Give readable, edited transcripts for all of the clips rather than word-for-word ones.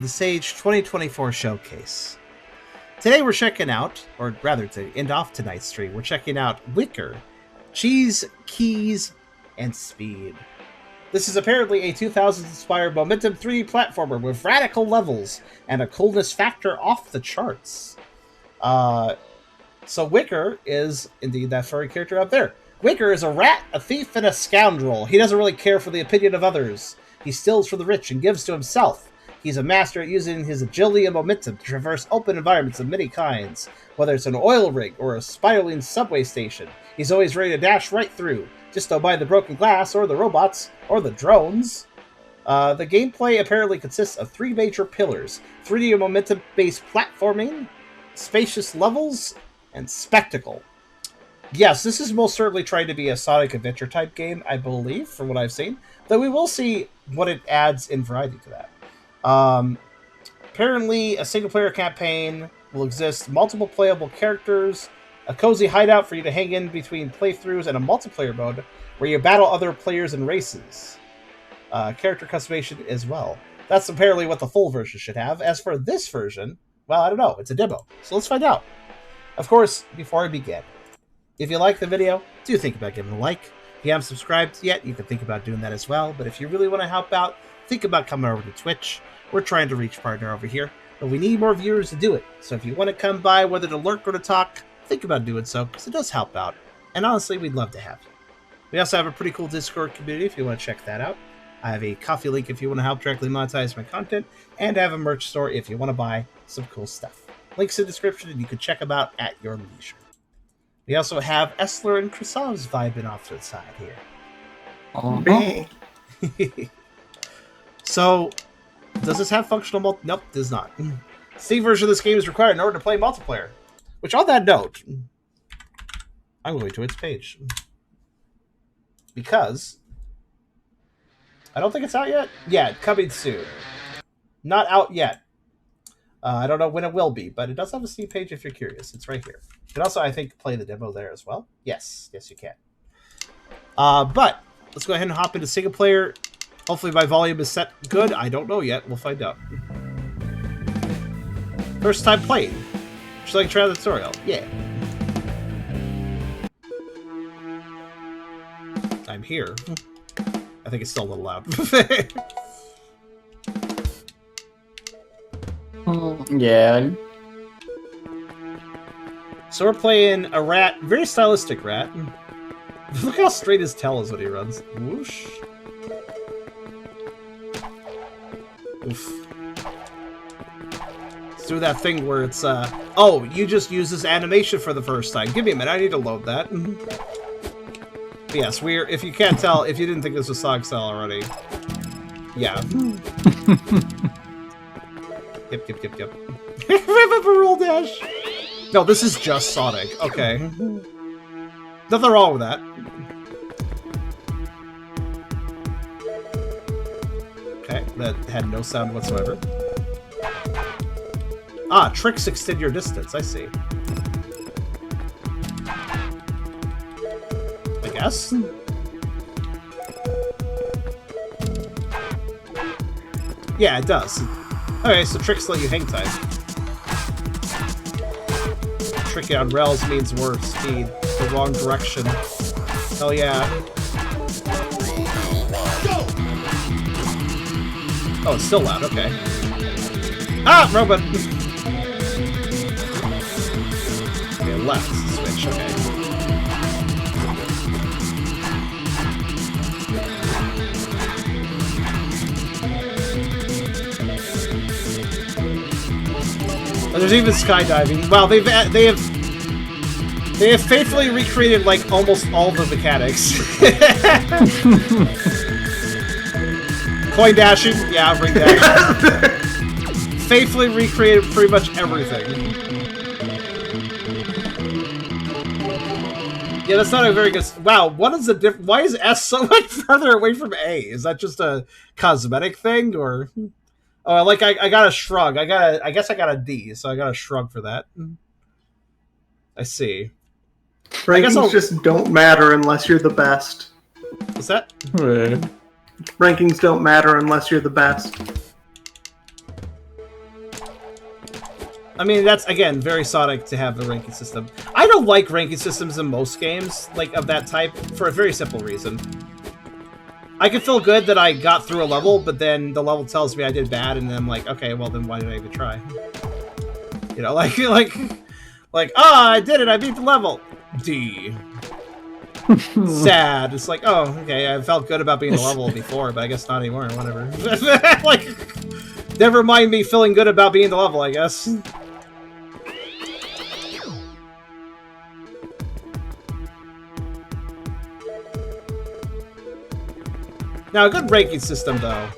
the Sage 2024 Showcase. Today we're checking out, or rather to end off tonight's stream, we're checking out Wick3r, Cheese, Keys, and Speed. This is apparently a 2000s-inspired momentum 3D platformer with radical levels and a coolness factor off the charts. So Wick3r is indeed that furry character up there. Wick3r is a rat, a thief, and a scoundrel. He doesn't really care for the opinion of others. He steals from the rich and gives to himself. He's a master at using his agility and momentum to traverse open environments of many kinds. Whether it's an oil rig or a spiraling subway station, he's always ready to dash right through. Just don't mind the broken glass, or the robots, or the drones. The gameplay apparently consists of 3 major pillars: 3D and momentum-based platforming, spacious levels, and spectacle. Yes, this is most certainly trying to be a Sonic Adventure type game, I believe, from what I've seen. Though we will see what it adds in variety to that. Apparently, a single-player campaign will exist, multiple playable characters, a cozy hideout for you to hang in between playthroughs, and a multiplayer mode where you battle other players and races. Character customization as well. That's apparently what the full version should have. As for this version, well, I don't know. It's a demo, so let's find out. Of course, before I begin, if you like the video, do think about giving a like. If you haven't subscribed yet, you can think about doing that as well. But if you really want to help out, think about coming over to Twitch. We're trying to reach partner over here, but we need more viewers to do it. So if you want to come by, whether to lurk or to talk, think about doing so, because it does help out. And honestly, we'd love to have you. We also have a pretty cool Discord community if you want to check that out. I have a coffee link if you want to help directly monetize my content, and I have a merch store if you want to buy some cool stuff. Links in the description, and you can check them out at your leisure. We also have Essler and Krasav's vibing off to the side here. So, does this have functional Nope, does not. Steam version of this game is required in order to play multiplayer. Which, on that note, I'm going to its page. Because I don't think it's out yet. Yeah, coming soon. Not out yet. I don't know when it will be, but it does have a Steam page if you're curious. It's right here. You can also, I think, play the demo there as well. Yes, you can. But let's go ahead and hop into single player. Hopefully my volume is set good. I don't know yet. We'll find out. First time playing. Just like try the tutorial. Yeah. I'm here. I think it's still a little loud. Yeah. So we're playing a rat. Very stylistic rat. Look how straight his tail is when he runs. Whoosh. Oof. Let's do that thing where it's, oh, you just used this animation for the first time. Give me a minute, I need to load that. Yes, if you can't tell, if you didn't think this was Sonic Style already. Yeah. Yep. Remember roll dash? No, this is just Sonic. Okay. Nothing wrong with that. Okay, that had no sound whatsoever. Ah, tricks extend your distance, I see. I guess? Yeah, it does. Okay, so tricks let you hang time. Tricky on rails means more speed. The wrong direction. Hell yeah. Oh, it's still loud, okay. Ah, robot! Okay, left switch, okay. Oh, there's even skydiving. Wow, they have faithfully recreated like almost all the mechanics. Coin dashing, yeah, ring dashing. Faithfully recreated pretty much everything. Yeah, that's not a very good. Wow, what is the difference? Why is S so much further away from A? Is that just a cosmetic thing, or? Oh, like I got a shrug. I guess I got a D, so I got a shrug for that. I see. Rankings just don't matter unless you're the best. What's that? Rankings don't matter unless you're the best. I mean, that's, again, very Sonic to have a ranking system. I don't like ranking systems in most games, like, of that type, for a very simple reason. I can feel good that I got through a level, but then the level tells me I did bad, and then I'm like, okay, well, then why did I even try? You know, like, I did it, I beat the level. D. Sad. It's like, oh, okay, I felt good about being a level before, but I guess not anymore, whatever. Like, never mind me feeling good about being the level, I guess. Now, a good ranking system, though,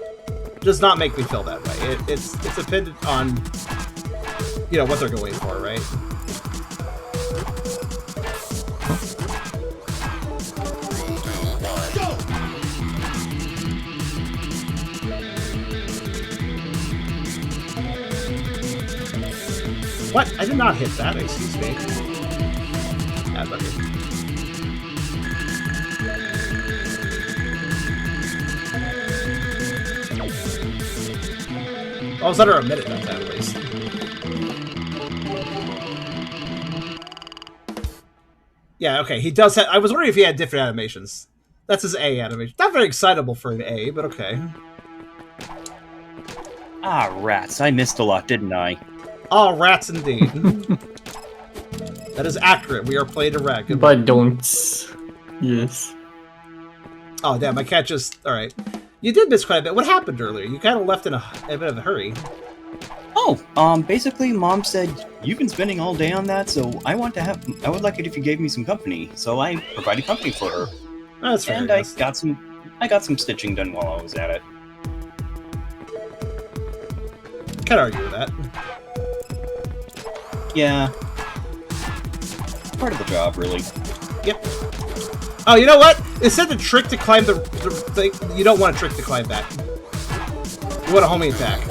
does not make me feel that way. It's dependent on, you know, what they're going for, right? What? I did not hit that, excuse me. Bad luck. I was under a minute that time, at least. Yeah, okay, he does have... I was wondering if he had different animations. That's his A animation. Not very excitable for an A, but okay. Ah, rats. I missed a lot, didn't I? Oh, rats indeed. That is accurate. We are played a rat. But don't. Yes. Oh, damn, my cat just... Alright. You did miss quite a bit. What happened earlier? You kind of left in a bit of a hurry. Oh, basically, Mom said, you've been spending all day on that, so I would like it if you gave me some company. So I provided company for her. That's fair. And I got some stitching done while I was at it. Can't argue with that. Yeah. Part of the job, really. Yep. Oh, you know what? It said the trick to climb the thing. You don't want a trick to climb that. You want a homing attack.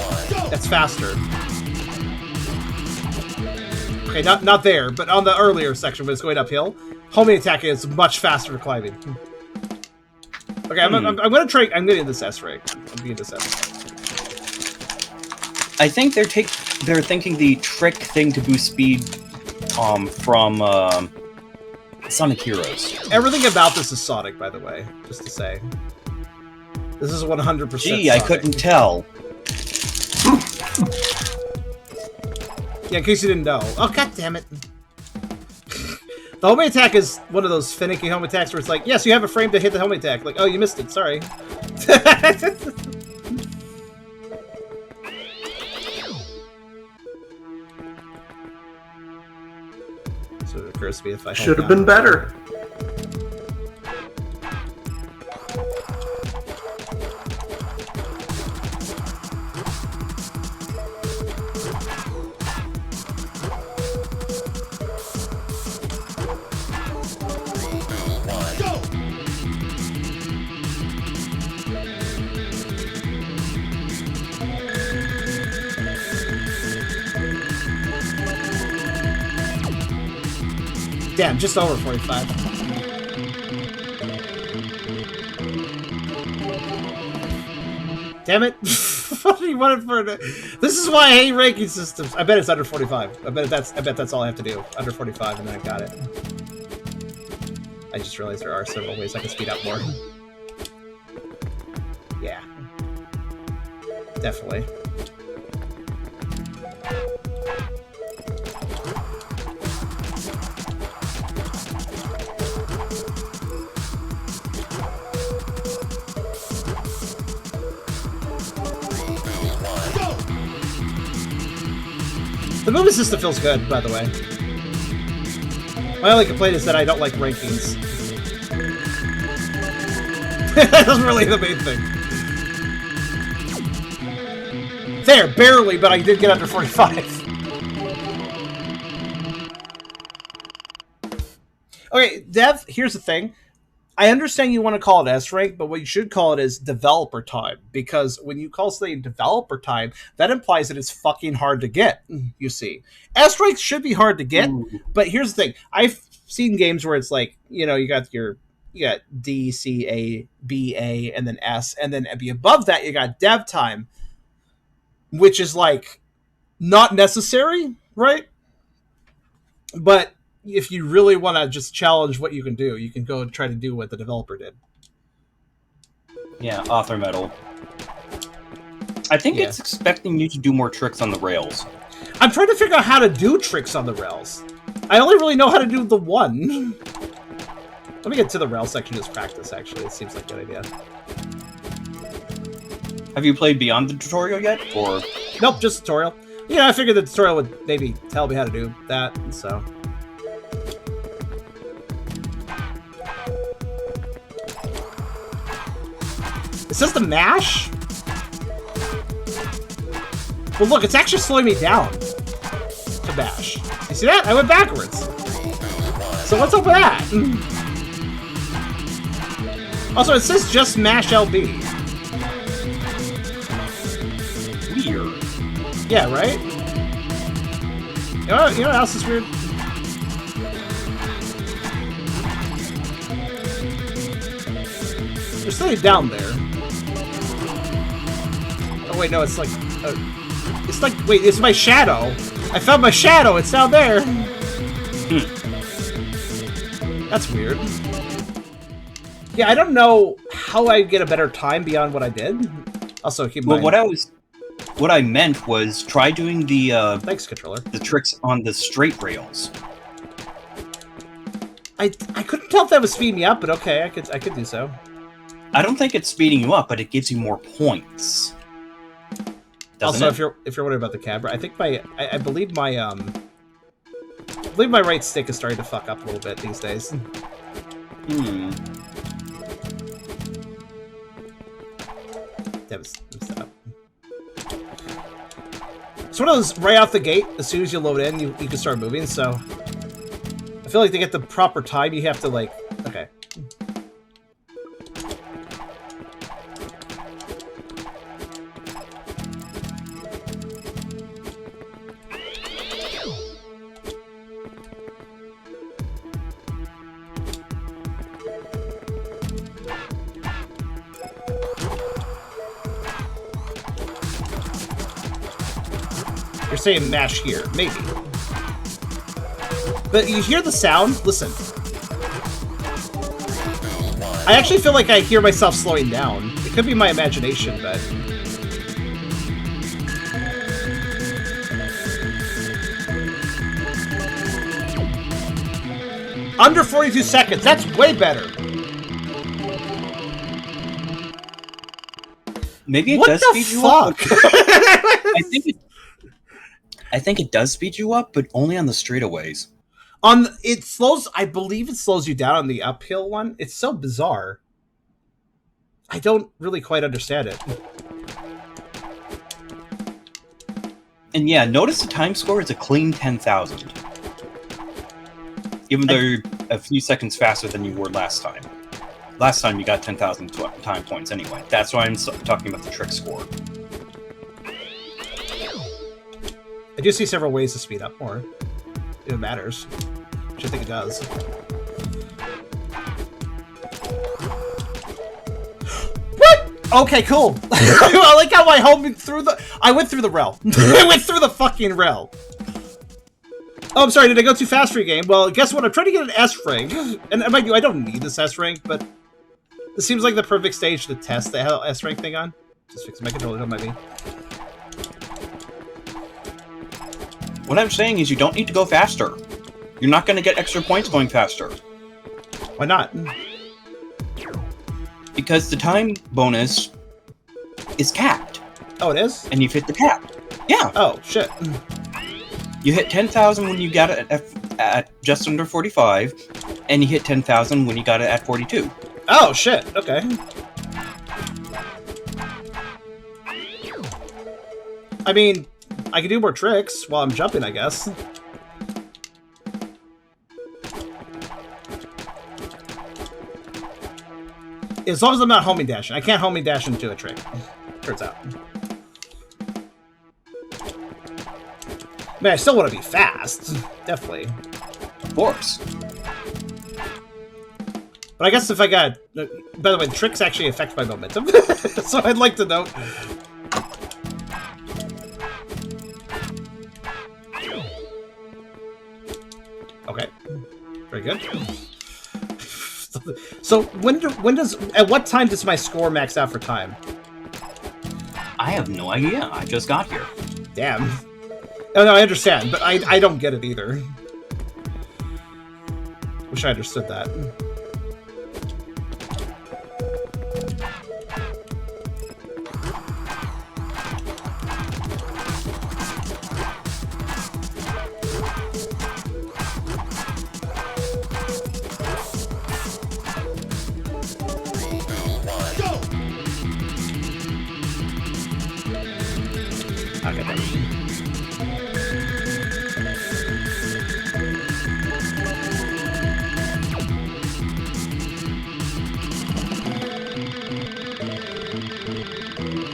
That's faster. Okay, not there, but on the earlier section when it's going uphill, homing attack is much faster climbing. Okay, I'm gonna try. I'm getting this S rank. I'm getting this S. I think they're thinking the trick thing to boost speed, from Sonic Heroes. Everything about this is Sonic, by the way, just to say. This is 100% Gee, Sonic. I couldn't tell. Yeah, in case you didn't know. Oh, god damn it. The homing attack is one of those finicky home attacks where it's like, yes, you have a frame to hit the homing attack. Like, oh, you missed it, sorry. So it occurs to me if I should have been better. Damn, just over 45. Damn it. What do you want it for? This is why I hate ranking systems. I bet it's under 45. I bet that's all I have to do. Under 45 and then I got it. I just realized there are several ways I can speed up more. Yeah. Definitely. The movement system feels good, by the way. My only complaint is that I don't like rankings. That's really the main thing. There, barely, but I did get under 45. Okay, Dev, here's the thing. I understand you want to call it S-rank, but what you should call it is developer time. Because when you call something developer time, that implies that it's fucking hard to get, you see. S-rank should be hard to get, but here's the thing. I've seen games where it's like, you know, you got D, C, A, B, A, and then S, and then above that you got dev time, which is like not necessary, right? But if you really want to just challenge what you can do, you can go and try to do what the developer did. Yeah, author medal. I think it's expecting you to do more tricks on the rails. I'm trying to figure out how to do tricks on the rails. I only really know how to do the one. Let me get to the rail section just practice, actually. It seems like a good idea. Have you played beyond the tutorial yet, or...? Nope, just tutorial. Yeah, I figured the tutorial would maybe tell me how to do that, so... It says the mash? Well, look, it's actually slowing me down to mash. You see that? I went backwards. So what's up with that? Also, it says just mash LB. Weird. Yeah, right? You know what else is weird? There's something down there. Oh wait, no, it's like... wait, it's my shadow. I found my shadow, it's down there. That's weird. Yeah, I don't know how I get a better time beyond what I did. Also, keep in mind... what I meant was try doing the thanks, controller. The tricks on the straight rails. I couldn't tell if that was speeding me up, but okay, I could do so. I don't think it's speeding you up, but it gives you more points. Also, if you're wondering about the camera, I think I believe my right stick is starting to fuck up a little bit these days. That was set up. It's one of those right off the gate. As soon as you load in, you can start moving. So I feel like to get the proper time, you have to like okay. You're saying mash here, maybe. But you hear the sound? Listen. I actually feel like I hear myself slowing down. It could be my imagination, but... Under 42 seconds, that's way better! Maybe it what does the speed you fuck? up. I think it does speed you up, but only on the straightaways. It slows. I believe it slows you down on the uphill one. It's so bizarre. I don't really quite understand it. And yeah, notice the time score is a clean 10,000. Even though you're a few seconds faster than you were last time. Last time you got 10,000 time points anyway. That's why I'm talking about the trick score. I do see several ways to speed up more. If it matters. Which I think it does. What? Okay, cool. I like how I went through the rail. I went through the fucking rail. Oh, I'm sorry, did I go too fast for your game? Well, guess what? I'm trying to get an S rank. And mind you, I don't need this S rank, but this seems like the perfect stage to test the S rank thing on. Just fix my controller, don't mind me. What I'm saying is you don't need to go faster. You're not going to get extra points going faster. Why not? Because the time bonus is capped. Oh, it is? And you've hit the cap. Yeah. Oh, shit. You hit 10,000 when you got it at just under 45, and you hit 10,000 when you got it at 42. Oh, shit. Okay. I mean, I can do more tricks while I'm jumping, I guess. As long as I'm not homing dashing. I can't homing dash into a trick. Turns out. Man, I still want to be fast. Definitely. Of course. But I guess if I got... By the way, the tricks actually affect my momentum. So I'd like to know... very good. So at what time does my score max out for time? I have no idea. I just got here. Damn. Oh, no, I understand, but I don't get it either. Wish I understood that. Okay, thank you.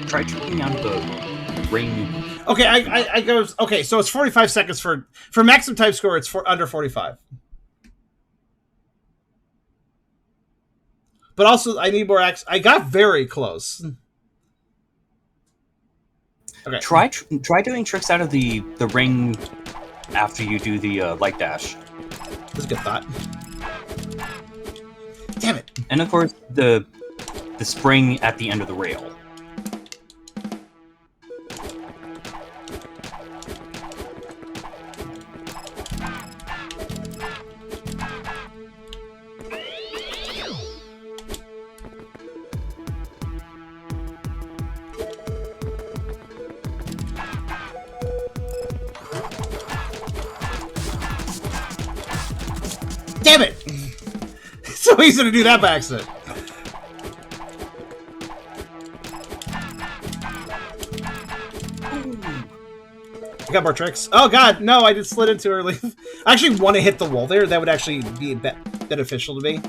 Try tripping out of the ring. Okay, I go. Okay, so it's 45 seconds for maximum time score. It's under 45. But also, I need more I got very close. Okay. Try doing tricks out of the ring after you do the light dash. That's a good thought. Damn it! And of course, the spring at the end of the rail. Damn it! It's so easy to do that by accident. I got more tricks. Oh god, no, I just slid in too early. I actually want to hit the wall there. That would actually be beneficial to me.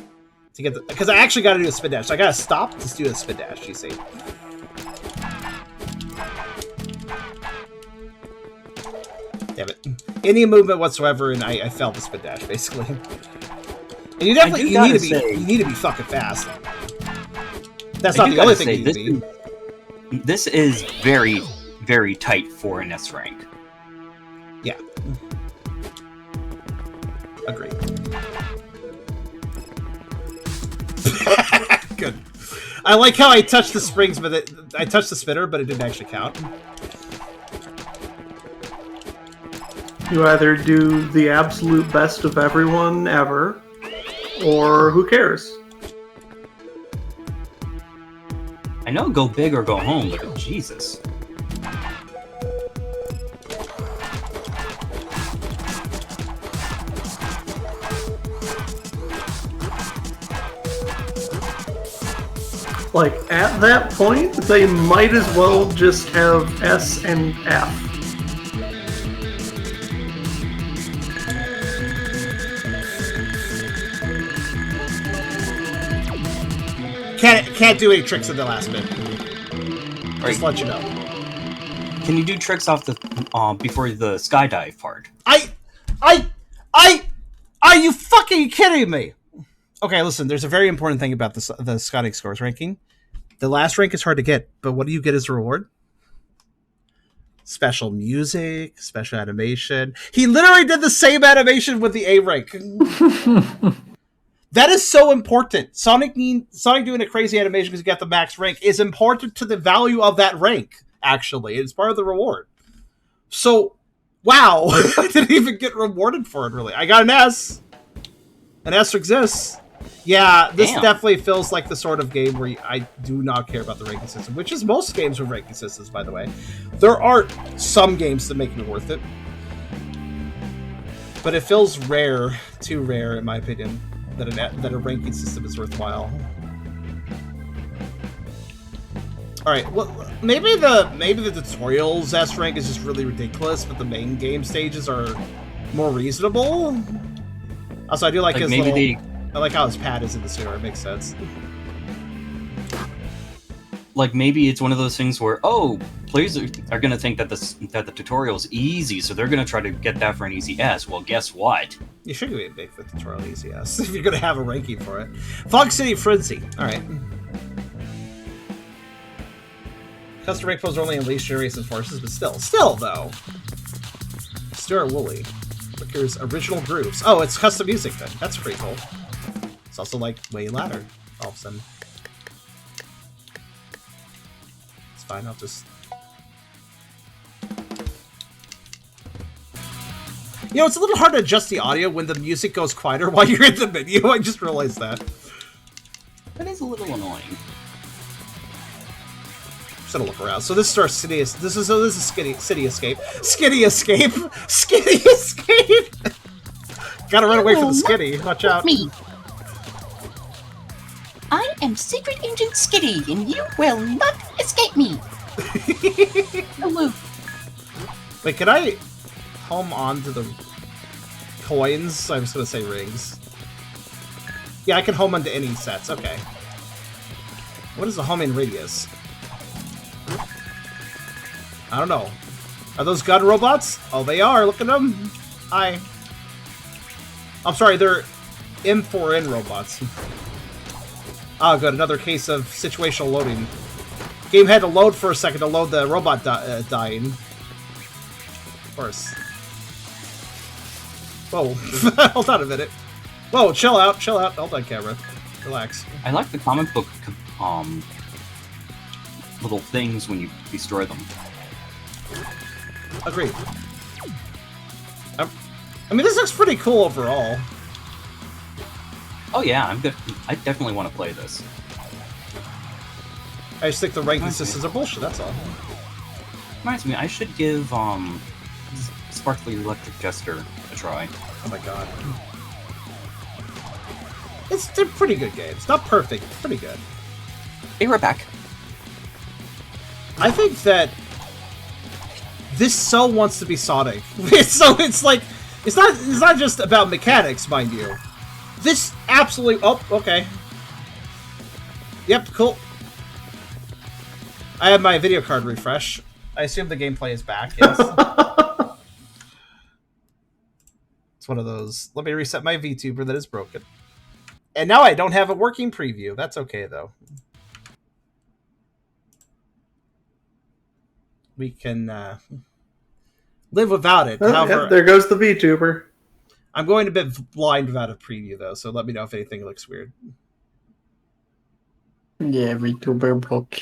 To get because I actually got to do a spin dash. So I got to stop to do a spin dash, you see. Damn it. Any movement whatsoever, and I failed the spin dash, basically. And you definitely you need to be fucking fast. That's not the only thing you need to be. This is very, very tight for an S rank. Yeah. Agreed. Good. I like how I touched the springs, but I touched the spinner, but it didn't actually count. You either do the absolute best of everyone ever, or who cares? I know go big or go home, but Jesus. Like, at that point, they might as well just have S and F. Can't do any tricks in the last bit. Just let you know. Can you do tricks off the before the skydive part? Are you fucking kidding me? Okay, listen, there's a very important thing about the Sonic scores ranking. The last rank is hard to get, but what do you get as a reward? Special music, special animation. He literally did the same animation with the A rank. That is so important. Sonic doing a crazy animation because he got the max rank is important to the value of that rank, actually. It's part of the reward. So, wow. I didn't even get rewarded for it, really. I got an S. An S exists. Yeah, this definitely feels like the sort of game where I do not care about the ranking system, which is most games with ranking systems, by the way. There are some games that make it worth it. But it feels rare, too rare, in my opinion, that a ranking system is worthwhile. All right, well, maybe the tutorials S rank is just really ridiculous, but the main game stages are more reasonable. Also, I do like his little. I like how his pad is in the sewer. It makes sense. Like maybe it's one of those things where players are going to think that the tutorial is easy, so they're going to try to get that for an easy S. Well, guess what? You should make the tutorial easy S if you're going to have a ranking for it. Fog City Frenzy. All right. Custom rank pose are only in Leash, Furious, and Forces, but still though. Stuart Woolley. Wick3r's original grooves. Oh, it's custom music then. That's pretty cool. It's also like way louder all of a sudden. It's fine, I'll just... You know, it's a little hard to adjust the audio when the music goes quieter while you're in the menu. I just realized that. That is a little annoying. Just gonna look around. So this is our city. This is City Escape. Skinny Escape. Skinny Escape. Gotta run away from the Skinny. Watch out. Me. I am Secret Agent Skitty, and you will not escape me. Hello. Wait, can I home on to the coins? I was gonna say rings. Yeah, I can home onto any sets. Okay. What is the homing radius? I don't know. Are those gun robots? Oh, they are. Look at them. Hi. I'm sorry, they're M4N robots. Oh, good. Another case of situational loading. Game had to load for a second to load the robot dying. Of course. Whoa. Hold on a minute. Whoa, chill out. Chill out. Hold on, camera. Relax. I like the comic book little things when you destroy them. Agreed. I mean, this looks pretty cool overall. Oh yeah, I definitely want to play this. I just think the ranking systems are bullshit, that's all. Reminds me, I should give Sparkly Electric Jester a try. Oh my god. They're pretty good games. Not perfect, pretty good. Hey, we're back. I think that this so wants to be Sonic. It's like it's not just about mechanics, mind you. This absolutely okay. Yep, cool. I have my video card refresh. I assume the gameplay is back, yes. It's one of those. Let me reset my VTuber that is broken. And now I don't have a working preview. That's okay though. We can live without it. Oh, However, yeah, there goes the VTuber. I'm going a bit blind without a preview, though, so let me know if anything looks weird. Yeah, VTuber broke.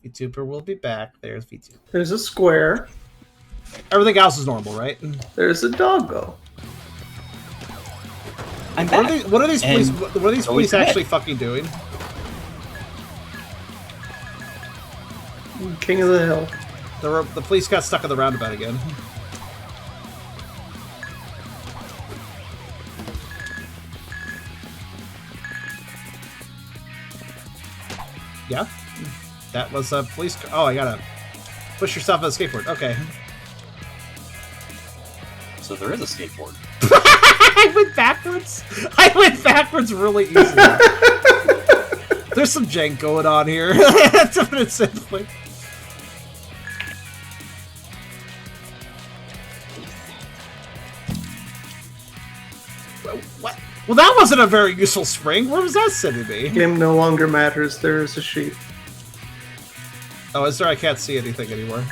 VTuber will be back. There's VTuber. There's a square. Everything else is normal, right? There's a doggo. I'm back. What are these police? And What are these police dead. actually fucking doing? King of the hill. The police got stuck in the roundabout again. Yeah, that was a police car. Oh, I gotta push yourself on the skateboard. Okay. So there is a skateboard. I went backwards. I went backwards really easily. There's some jank going on here. That's what it simply. What? Well, that wasn't a very useful spring. Where was that sending me? Game no longer matters. There is a sheep. Oh, is there? I can't see anything anymore.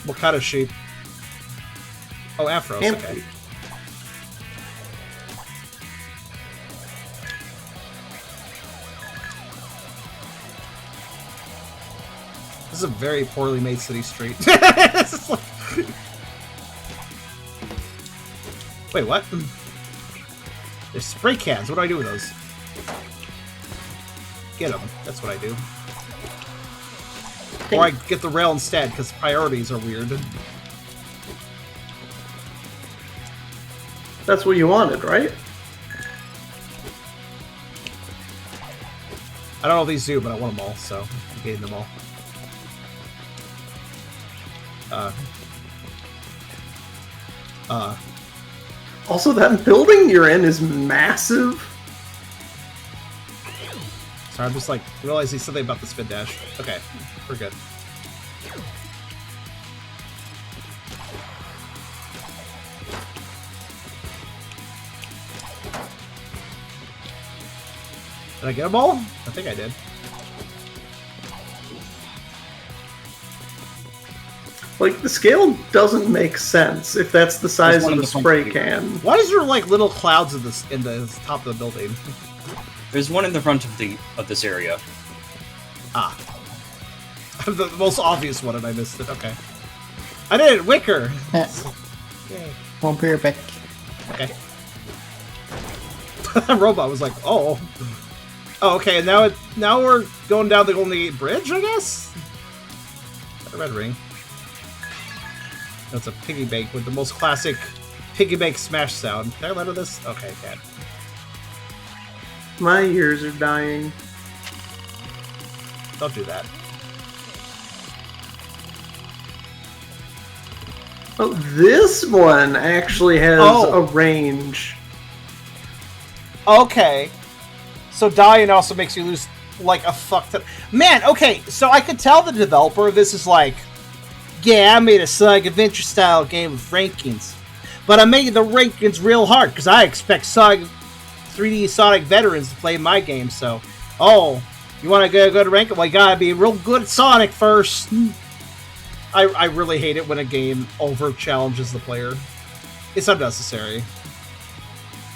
What kind of sheep? Oh, afros. Empty. Okay. This is a very poorly made city street. This is like... Wait, what? There's spray cans. What do I do with those? Get them. That's what I do. Or I get the rail instead, because priorities are weird. That's what you wanted, right? I don't know if these do, but I want them all, so I'm getting them all. Also, that building you're in is massive. Sorry, I'm just like realizing something about the spin dash. Okay, we're good. Did I get them all? I think I did. Like, the scale doesn't make sense if that's the size one of in a the front spray view. can. Why is there like little clouds in the top of the building? There's one in the front of this area. Ah. The most obvious one, and I missed it. Okay. I did it! Wick3r! Yay. Won't be right back. Okay. Robot was like, oh. Oh, okay, now we're going down the Golden Gate Bridge, I guess? A red ring. That's a piggy bank with the most classic piggy bank smash sound. Can I let of this? Okay, can. My ears are dying. Don't do that. Oh, this one actually has Oh. a range. Okay. So dying also makes you lose like a fuck ton. Man, okay, so I could tell the developer of this is like, yeah, I made a Sonic Adventure style game with rankings. But I made the rankings real hard because I expect 3D Sonic veterans to play my game, so oh, you wanna go to ranking? Well, you gotta be real good at Sonic first. I really hate it when a game over challenges the player. It's unnecessary.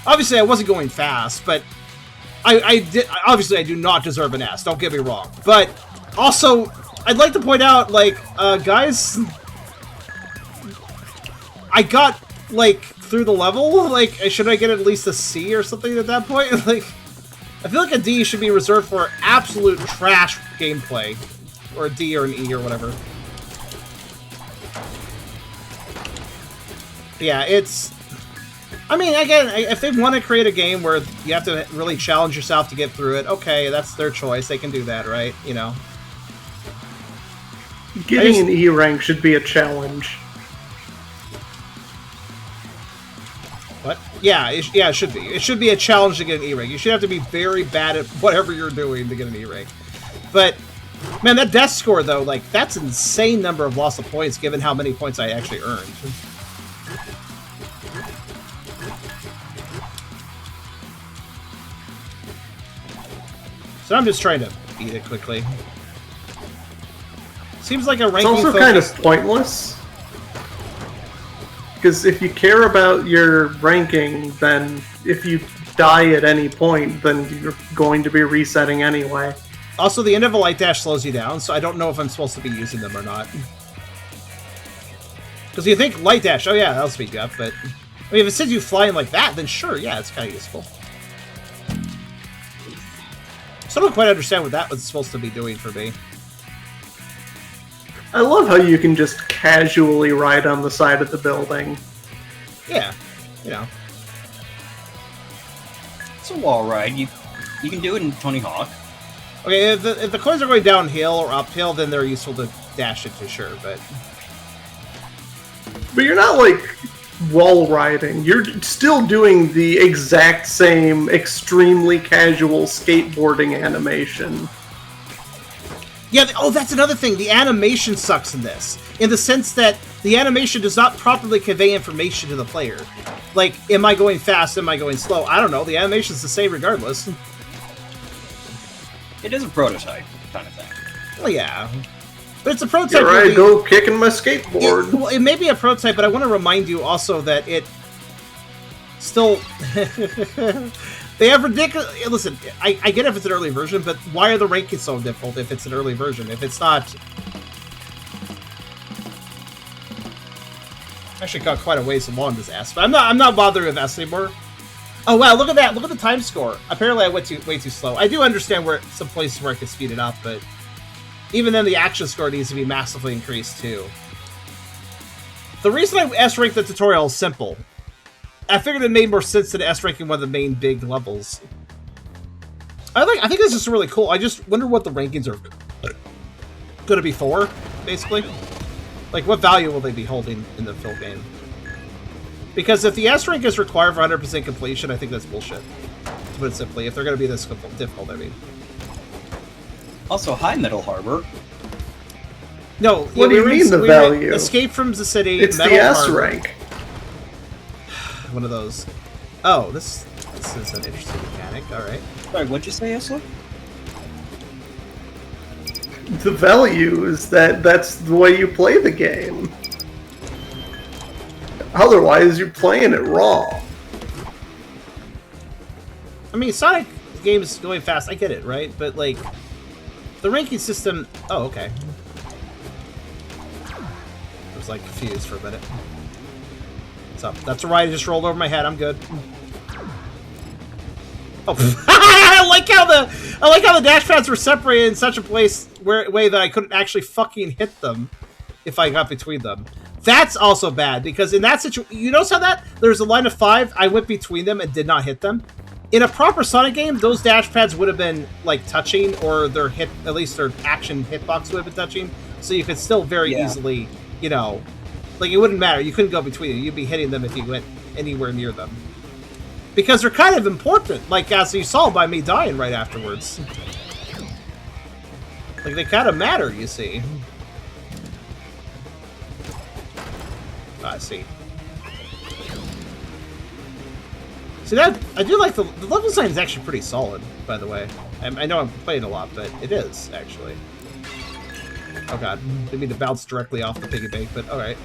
Obviously, I wasn't going fast, but I did. Obviously, I do not deserve an S. Don't get me wrong. But also, I'd like to point out, like, guys, I got like through the level. Like, should I get at least a C or something at that point? Like, I feel like a D should be reserved for absolute trash gameplay, or a D or an E or whatever. Yeah, it's... I mean, again, if they want to create a game where you have to really challenge yourself to get through it, okay, that's their choice. They can do that, right? You know? Getting an E rank should be a challenge. What? Yeah, it should be. It should be a challenge to get an E rank. You should have to be very bad at whatever you're doing to get an E rank. But, man, that death score, though, like, that's an insane number of loss of points given how many points I actually earned. So I'm just trying to beat it quickly. Seems like a It's ranking also kind of pointless. Because if you care about your ranking, then if you die at any point, then you're going to be resetting anyway. Also, the end of a light dash slows you down, so I don't know if I'm supposed to be using them or not. Because you think light dash, oh yeah, that'll speed you up, but... I mean, if it sends you flying like that, then sure, yeah, it's kind of useful. So I don't quite understand what that was supposed to be doing for me. I love how you can just casually ride on the side of the building. Yeah, you know. It's a wall ride. You can do it in Tony Hawk. Okay, if the coins are going downhill or uphill, then they're useful to dash into, sure, but... But you're not, like, wall riding. You're still doing the exact same extremely casual skateboarding animation. Yeah, oh, that's another thing. The animation sucks in this. In the sense that the animation does not properly convey information to the player. Like, am I going fast? Am I going slow? I don't know. The animation's the same regardless. It is a prototype kind of thing. Well, yeah. But it's a prototype. Here I go kicking my skateboard. Well, it may be a prototype, but I want to remind you also that it still... They have ridiculous... Listen, I get if it's an early version, but why are the rankings so difficult if it's an early version? If it's not... Actually got quite a ways along this S, but I'm not bothering with S anymore. Oh wow, look at that! Look at the time score. Apparently I went way too slow. I do understand where some places where I could speed it up, but even then the action score needs to be massively increased too. The reason I S-ranked the tutorial is simple. I figured it made more sense than S-ranking one of the main big levels. I think this is really cool. I just wonder what the rankings are going to be for, basically. Like, what value will they be holding in the full game? Because if the S-rank is required for 100% completion, I think that's bullshit. To put it simply, if they're going to be this difficult, I mean. Also, hi, Metal Harbor. No, What do you mean the value? Escape from the City, It's Metal the S Harbor. rank. One of those. Oh, this is an interesting mechanic. All right. Sorry, what'd you say, Esla? the value is that that's the way you play the game. Otherwise, you're playing it raw. I mean, Sonic games going fast, I get it, right? But, like, the ranking system... Oh, okay. I was, like, confused for a minute. What's up? That's a ride I just rolled over my head. I'm good. Oh, I like how the dash pads were separated in such a way that I couldn't actually fucking hit them if I got between them. That's also bad, because in that situation, you notice how there's a line of 5, I went between them and did not hit them. In a proper Sonic game, those dash pads would have been like touching, or at least their action hitbox would have been touching, so you could still very easily, you know, like it wouldn't matter. You couldn't go between them. You'd be hitting them if you went anywhere near them. Because they're kind of important, like as you saw by me dying right afterwards. Like, they kind of matter, you see. I see. See, that I do like the level design is actually pretty solid, by the way. I know I'm playing a lot, but it is, actually. Oh god, didn't mean to bounce directly off the piggy bank, but alright.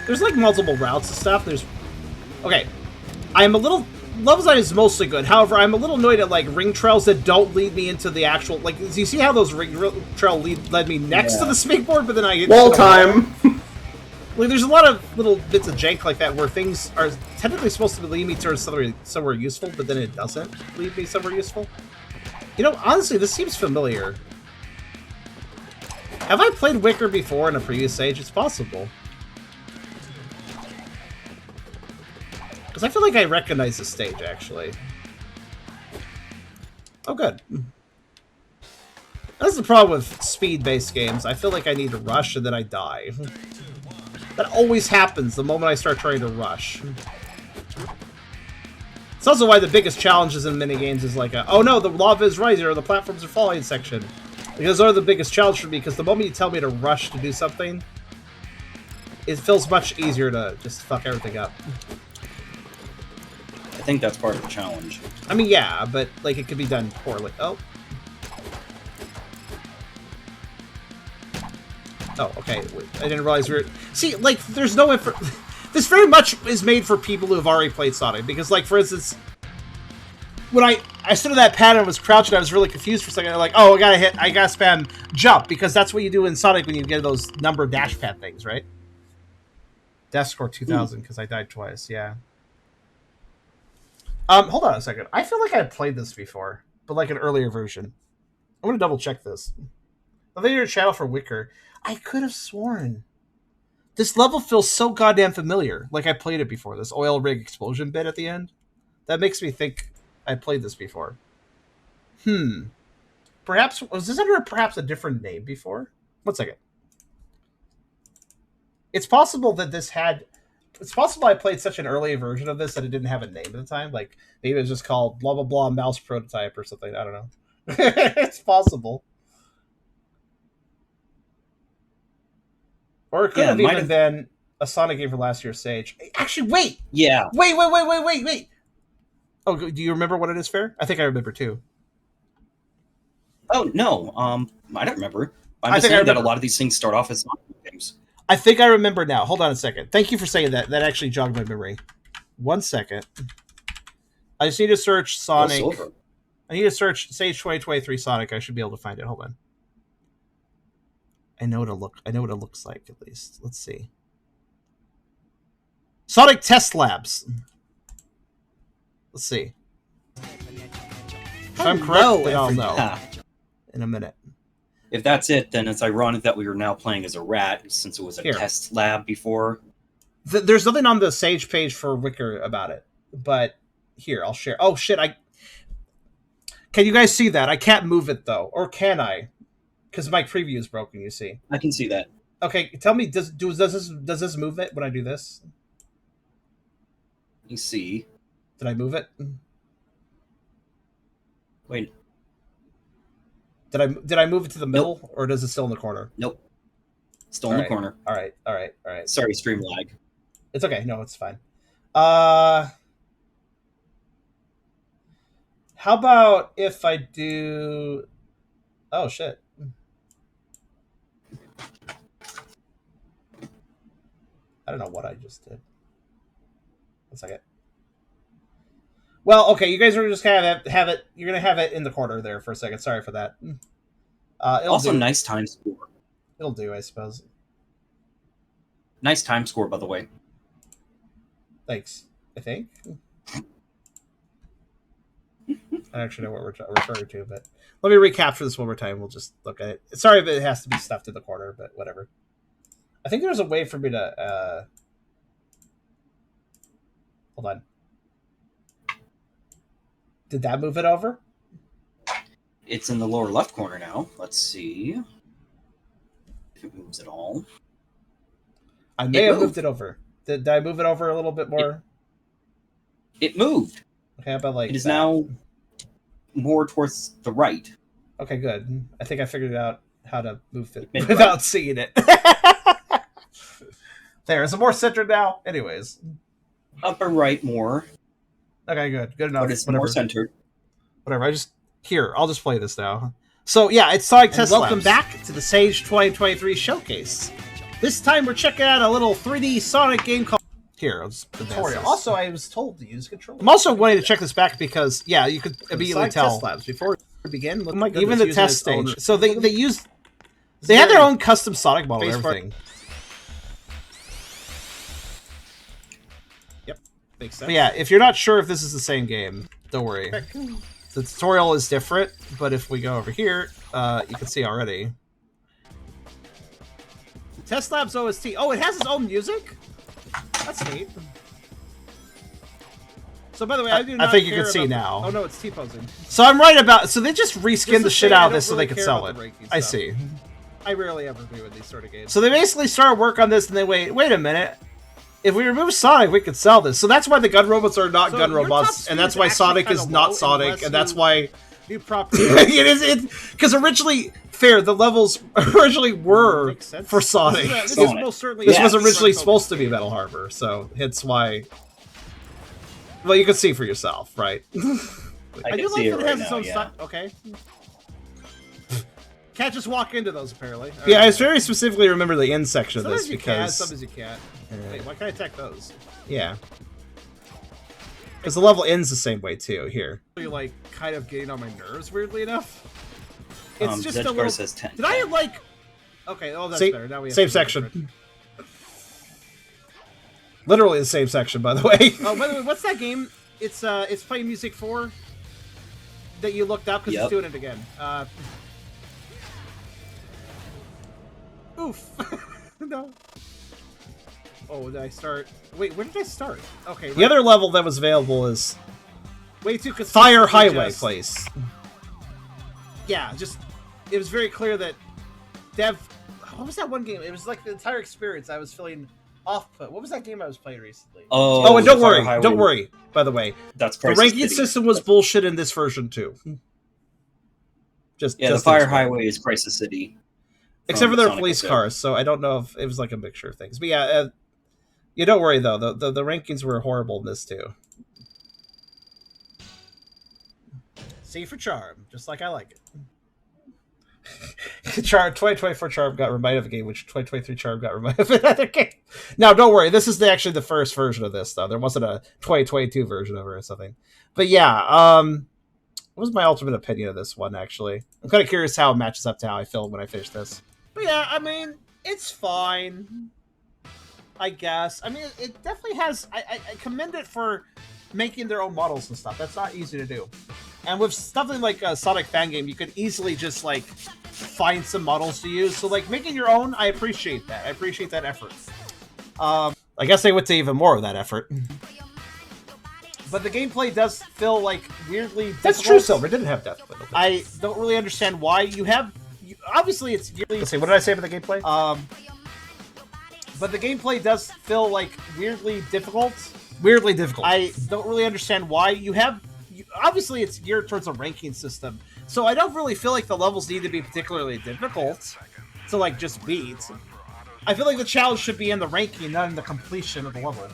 There's, like, multiple routes and stuff. Okay. I'm a little... Level design is mostly good. However, I'm a little annoyed at, like, ring trails that don't lead me into the actual... Like, do you see how those ring trail led me next to the spikeboard, but then I... Wall time! Like, there's a lot of little bits of jank like that where things are technically supposed to lead me towards somewhere useful, but then it doesn't lead me somewhere useful. You know, honestly, this seems familiar. Have I played Wick3r before in a previous stage? It's possible. Because I feel like I recognize this stage, actually. Oh, good. That's the problem with speed-based games. I feel like I need to rush and then I die. That always happens the moment I start trying to rush. It's also why the biggest challenges in minigames is like, oh no, the lava is rising or the platforms are falling section. Because those are the biggest challenge for me, because the moment you tell me to rush to do something, it feels much easier to just fuck everything up. I think that's part of the challenge. I mean, yeah, but like it could be done poorly. Oh. Oh, okay. Wait, I didn't realize we were... See, like, there's no... This very much is made for people who have already played Sonic. Because, like, for instance, when I stood in that pad and was crouching, I was really confused for a second. I'm like, oh, I gotta spam jump. Because that's what you do in Sonic when you get those number dash pad things, right? Death score 2000, because I died twice, yeah. Hold on a second. I feel like I had played this before, but like an earlier version. I'm gonna double check this. I think you're a channel for Wick3r. I could have sworn. This level feels so goddamn familiar. Like I played it before. This oil rig explosion bit at the end. That makes me think I played this before. Perhaps, was this under perhaps a different name before? 1 second. It's possible that this had... It's possible I played such an early version of this that it didn't have a name at the time. Like, maybe it was just called blah blah blah mouse prototype or something. I don't know. It's possible. Or it could have even been a Sonic game for last year's Sage. Actually, wait! Yeah. Wait! Oh, do you remember what it is, Fair? I think I remember, too. Oh, no. I don't remember. I'm just saying that a lot of these things start off as Sonic games. I think I remember now. Hold on a second. Thank you for saying that. That actually jogged my memory. 1 second. I just need to search Sonic. I need to search Sage 2023 Sonic. I should be able to find it. Hold on. I know what it looks like, at least. Let's see. Sonic Test Labs. Let's see. If I'm correct, then I'll know in a minute. If that's it, then it's ironic that we were now playing as a rat, since it was a test lab before. There's nothing on the Sage page for Wick3r about it, but here, I'll share. Oh, shit, Can you guys see that? I can't move it, though. Or can I? Because my preview is broken, you see. I can see that. Okay, tell me, does this move it when I do this? Let me see. Did I move it? Wait. Did I move it to the middle, or does it still in the corner? Nope. Still in the corner. All right. Sorry, stream lag. It's okay. No, it's fine. How about if I do... Oh, shit. I don't know what I just did. 1 second. Well, okay, you guys are just gonna have it. You're gonna have it in the corner there for a second. Sorry for that. It'll Also, do. nice time score. It'll do, I suppose. Nice time score, by the way. Thanks. I think. I don't actually know what we're referring to, but let me recapture this one more time. We'll just look at it. Sorry if it has to be stuffed in the corner, but whatever. I think there's a way for me to. Hold on. Did that move it over? It's in the lower left corner now. Let's see if it moves at all. I may have moved it over. Did I move it over a little bit more? It moved. Okay, how about like it is that? Now more towards the right. Okay, good. I think I figured out how to move it Mid-right. without seeing it. There, is it more centered now? Anyways. Upper right more. Okay, good. Good enough. But it's more centered. Whatever. I'll just play this now. So yeah, it's Sonic Test Labs. Welcome back to the Sage 2023 showcase. This time we're checking out a little 3D Sonic game called tutorial. Also, I was told to use controller. I'm also wanting to check this back because you could immediately tell. Test Labs before we begin. Look, even the test stage. So they had their own custom Sonic model and everything. Yep, makes sense. But yeah, if you're not sure if this is the same game, don't worry. The tutorial is different, but if we go over here, you can see already. Test Labs OST. Oh, it has its own music? That's neat. So, by the way, I do not I think you can see now. Oh, no, it's T-posing. So I'm right about... So they just reskinned the shit out of this so they could sell it. I see. I rarely ever do with these sort of games. So they basically started work on this and they wait a minute. If we remove Sonic, we could sell this. So that's why the gun robots are not gun robots, and that's why Sonic is not Sonic, and that's why... New property. It is because originally, the levels originally were for Sonic. This was originally supposed to be Metal Harbor, so hence why. Well, you can see for yourself, right? I do like that it has its own style. Okay. Can't just walk into those, apparently. Yeah, I very specifically remember the end section of this because sometimes you can't. Wait, why can't I attack those? Yeah. Because the level ends the same way too. Here, you're like kind of getting on my nerves. Weirdly enough, it's just a little. Says 10. Did I like? Okay, oh that's better. Now we have same section. Literally the same section, by the way. Oh, by the way, what's that game? It's playing music for that you looked up because it's doing it again. Oof. No. Oh, did I start? Wait, where did I start? Okay. The other level that was available is Fire Highway Place. Yeah, it was very clear that what was that one game? It was like the entire experience I was feeling off-put. What was that game I was playing recently? Oh, and don't worry, by the way. That's the ranking system was bullshit in this version too. The Fire Highway is Crisis City. Except for their police cars, so I don't know if it was like a mixture of things. But yeah, don't worry though. The rankings were horrible in this too. C for charm, just like I like it. Charm 2024 charm got reminded of a game, which 2023 charm got reminded of another game. Now, don't worry. This is actually the first version of this, though. There wasn't a 2022 version of it or something. But yeah, what was my ultimate opinion of this one? Actually, I'm kind of curious how it matches up to how I feel when I finish this. But yeah, I mean, it's fine. I guess. I mean, it definitely has... I commend it for making their own models and stuff. That's not easy to do. And with something like a Sonic fan game, you could easily just, like, find some models to use. So, like, making your own, I appreciate that. I appreciate that effort. I guess they would say even more of that effort. But the gameplay does feel, like, weirdly difficult. That's true, Silver. It didn't have death. I don't really understand why. You have... obviously, it's... Let's see, what did I say about the gameplay? But the gameplay does feel, like, weirdly difficult. Weirdly difficult. I don't really understand why. You have... obviously, it's geared towards a ranking system. So I don't really feel like the levels need to be particularly difficult to, like, just beat. I feel like the challenge should be in the ranking, not in the completion of the level.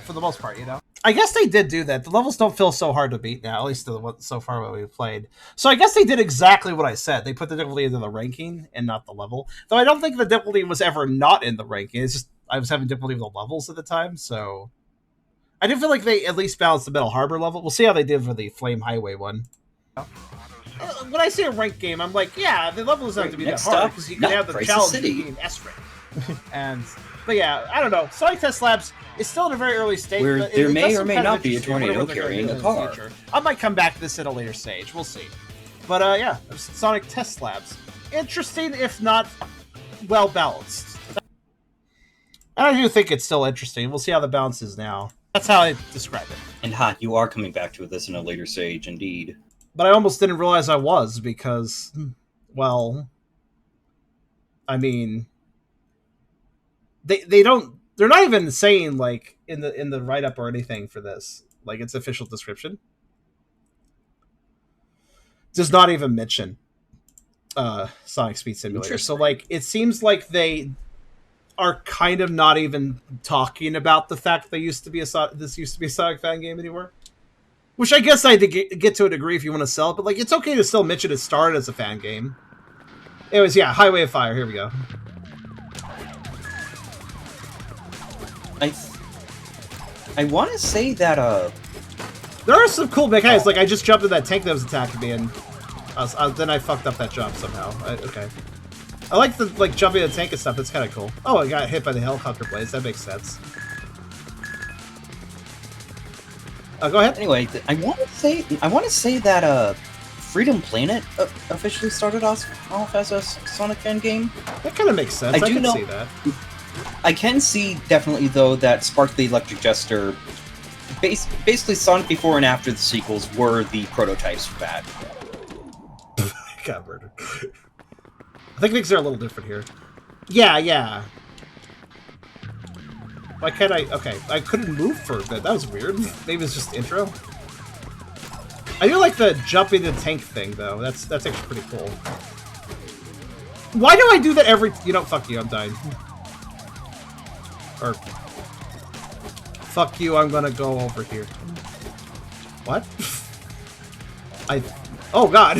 For the most part, you know. I guess they did do that. The levels don't feel so hard to beat now, at least so far what we've played. So I guess they did exactly what I said. They put the difficulty into the ranking and not the level. Though I don't think the difficulty was ever not in the ranking. It's just I was having difficulty with the levels at the time, so I do feel like they at least balanced the Metal Harbor level. We'll see how they did for the Flame Highway one. When I say a ranked game, I'm like, yeah, the level doesn't have to be that hard because you can have the challenge being S rank. But yeah, I don't know. Sonic Test Labs is still in a very early stage. Where but there it may does or seem may kind of not be a interesting. tornado Whatever they're carrying gonna a do in the car. future. I might come back to this at a later stage. We'll see. But yeah, Sonic Test Labs. Interesting, if not well balanced. And I do think it's still interesting. We'll see how the balance is now. That's how I describe it. And ha, you are coming back to this in a later stage, indeed. But I almost didn't realize I was because, well, I mean, they don't. They're not even saying like in the write up or anything for this, like its official description. Does not even mention Sonic Speed Simulator. So like it seems like they are kind of not even talking about the fact they used to be this used to be a Sonic fan game anymore. Which I guess I get to a degree if you want to sell it, but like it's okay to still mention it started as a fan game. Anyways, yeah, Highway of Fire. Here we go. I want to say that there are some cool mechanics. Like I just jumped in that tank that was attacking me, and then I fucked up that jump somehow. Okay, I like the jumping in the tank and stuff. That's kind of cool. Oh, I got hit by the helicopter blades. That makes sense. Go ahead. Anyway, I want to say that Freedom Planet officially started off as a Sonic fan game. That kind of makes sense. I can see that. I can see definitely though that Spark the Electric Jester, basically Sonic before and after the sequels were the prototypes for that. Got murdered. I think things are a little different here. Yeah. Why can't I? Okay, I couldn't move for a bit. That was weird. Maybe it's just intro. I do like the jumping the tank thing though. That's actually pretty cool. Why do I do that every? You know, fuck you. I'm dying. Or fuck you. I'm gonna go over here. What? Oh god.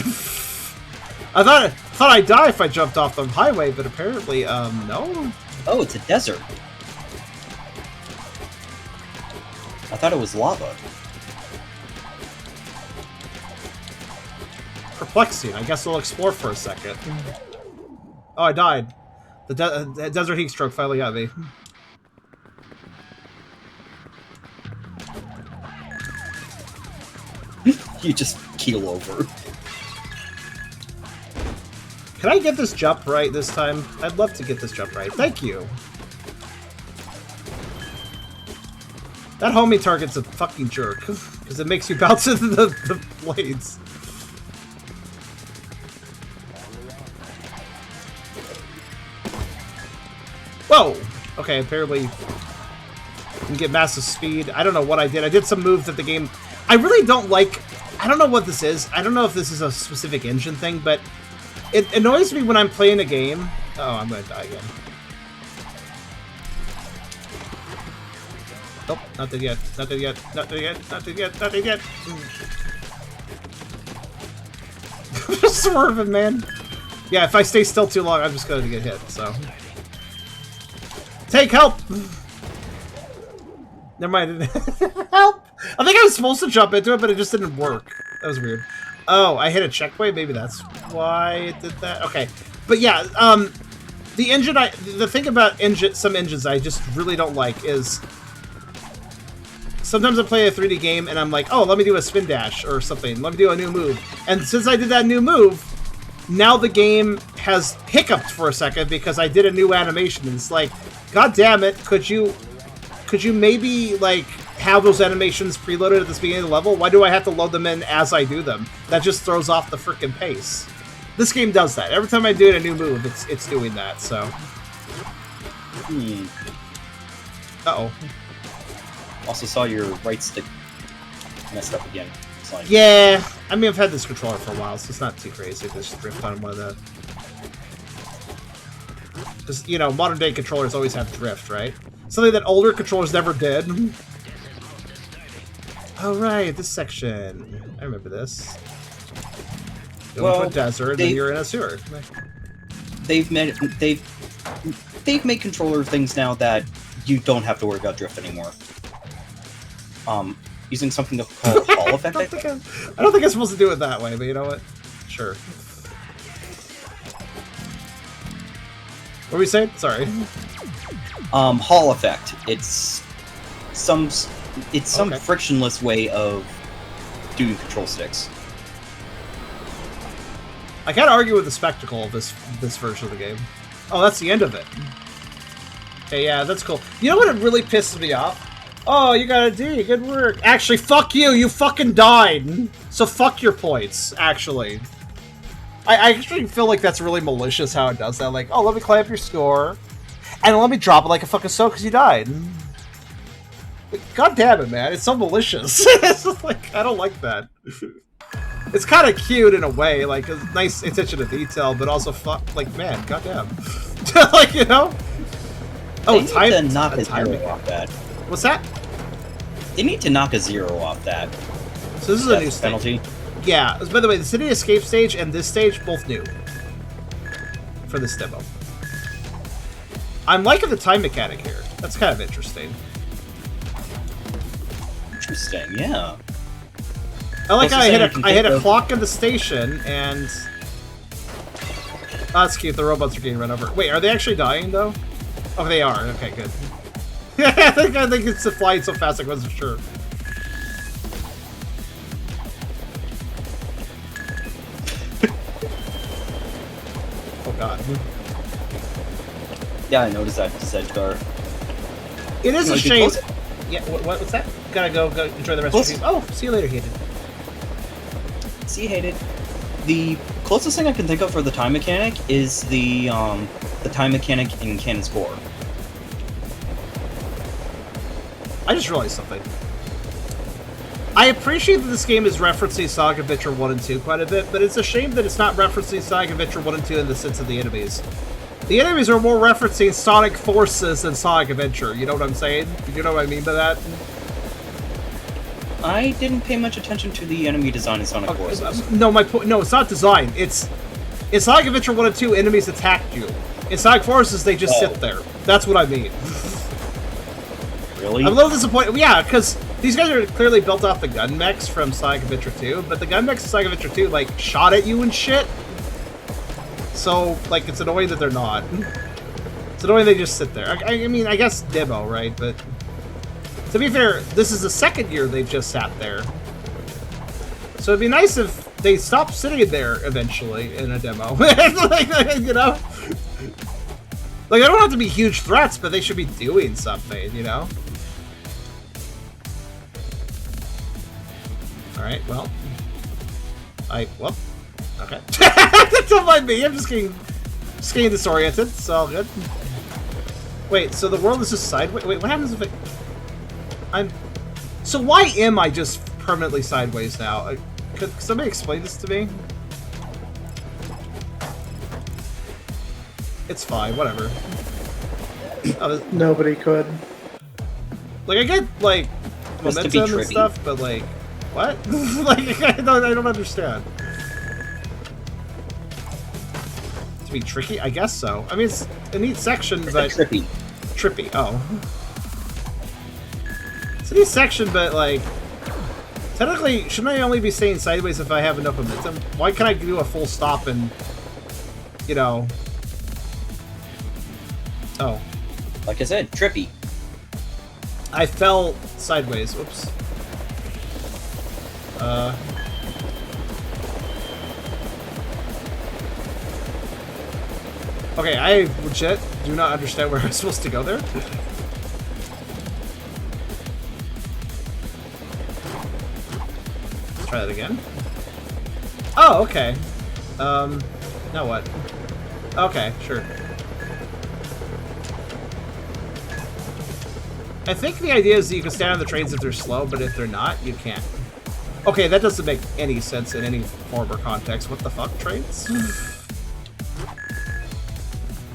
I thought I'd die if I jumped off the highway, but apparently, no. Oh, it's a desert. I thought it was lava. Perplexing. I guess we'll explore for a second. Oh, I died. The desert heat stroke finally got me. You just keel over. Can I get this jump right this time? I'd love to get this jump right. Thank you. That homing target's a fucking jerk, because it makes you bounce into the blades. Whoa! Okay, apparently you can get massive speed. I don't know what I did. I did some move that the game... I really don't like... I don't know what this is. I don't know if this is a specific engine thing, but it annoys me when I'm playing a game... Oh, I'm gonna die again. Nope, not there yet. Not there yet. Not there yet. Not there yet. Not there yet. Just swerving, man. Yeah, if I stay still too long, I'm just going to get hit, so... Take help! Never mind. Help! I think I was supposed to jump into it, but it just didn't work. That was weird. Oh, I hit a checkpoint? Maybe that's why it did that? Okay. But yeah, the engine the thing about some engines I just really don't like is sometimes I play a 3D game and I'm like, oh, let me do a spin dash or something. Let me do a new move. And since I did that new move, now the game has hiccuped for a second because I did a new animation. And it's like, god damn it, could you maybe, like, have those animations preloaded at the beginning of the level? Why do I have to load them in as I do them? That just throws off the frickin' pace. This game does that. Every time I do a new move, it's doing that, so... Uh-oh. Also saw your right stick messed up again. Like... Yeah, I mean, I've had this controller for a while, so it's not too crazy. Just drift on one of the... Because, you know, modern day controllers always have drift, right? Something that older controllers never did. Oh, right, this section. I remember this. Go into a desert, and then you're in a sewer. They've made controller things now that you don't have to worry about drift anymore. Using something called Hall Effect. I don't think I'm supposed to do it that way, but you know what? Sure. What were we saying? Sorry. Hall Effect. It's some frictionless way of doing control sticks. I can't argue with the spectacle of this version of the game. Oh, that's the end of it. Okay, yeah, that's cool. You know what really pisses me off? Oh, you got a D. Good work. Actually, fuck you. You fucking died. So fuck your points, actually. I actually feel like that's really malicious how it does that. Like, oh, let me climb up your score. And let me drop it like a fucking soak because you died. Like, God damn it, man. It's so malicious. It's just like, I don't like that. It's kind of cute in a way. Like, a nice attention to detail, but also fuck. Like, man, goddamn. Like, you know? Oh, they need to knock a zero off that. What's that? They need to knock a 0 off that. So this is a new penalty. Stage. Yeah. By the way, the City Escape stage and this stage both new for this demo. I'm liking the time mechanic here. That's kind of interesting. Interesting, yeah. I like how I hit a clock in the station and. Oh, that's cute. The robots are getting run over. Wait, are they actually dying though? Oh, they are. Okay, good. I think it's flying so fast I wasn't sure. Oh god. Yeah, I noticed that Sedgar. It is a shame. Yeah, what's that? Gotta go enjoy the rest of the game. Oh, see you later, Hayden. See you, Hayden. The closest thing I can think of for the time mechanic is the time mechanic in Cannon's Core. I just realized something. I appreciate that this game is referencing Sonic Adventure 1 and 2 quite a bit, but it's a shame that it's not referencing Sonic Adventure 1 and 2 in the sense of the enemies. The enemies are more referencing Sonic Forces than Sonic Adventure, you know what I'm saying? You know what I mean by that? I didn't pay much attention to the enemy design in Sonic Forces. No, my point. No, it's not design. It's in Sonic Adventure 1 and 2, enemies attack you. In Sonic Forces, they just sit there. That's what I mean. Really? I'm a little disappointed. Yeah, because these guys are clearly built off the gun mechs from Sonic Adventure 2, but the gun mechs in Sonic Adventure 2, like, shot at you and shit. So, like, it's annoying that they're not. It's annoying they just sit there. I mean, I guess demo, right? But to be fair, this is the second year they've just sat there. So it'd be nice if they stopped sitting there eventually in a demo. Like, you know? Like, I don't have to be huge threats, but they should be doing something, you know? Alright, well. Well, okay. Don't mind me, I'm just getting disoriented, it's all good. Wait, so the world is just sideways? Wait, what happens if so why am I just permanently sideways now? Could somebody explain this to me? It's fine, whatever. Oh, Nobody could. like, I get, like, Just to be momentum and trippy. stuff, but, like, what? Like, I don't understand. To be tricky? I guess so. I mean, it's a neat section, but... Trippy. Trippy, oh. It's a neat section, but, like... Technically, shouldn't I only be staying sideways if I have enough momentum? Why can't I do a full stop and... You know... Oh. Like I said, trippy. I fell sideways. Whoops. Okay, I legit do not understand where I'm supposed to go there. Let's try that again. Oh, okay. Now what? Okay, sure. I think the idea is that you can stand on the trains if they're slow, but if they're not, you can't. Okay, that doesn't make any sense in any form or context. What the fuck, trains?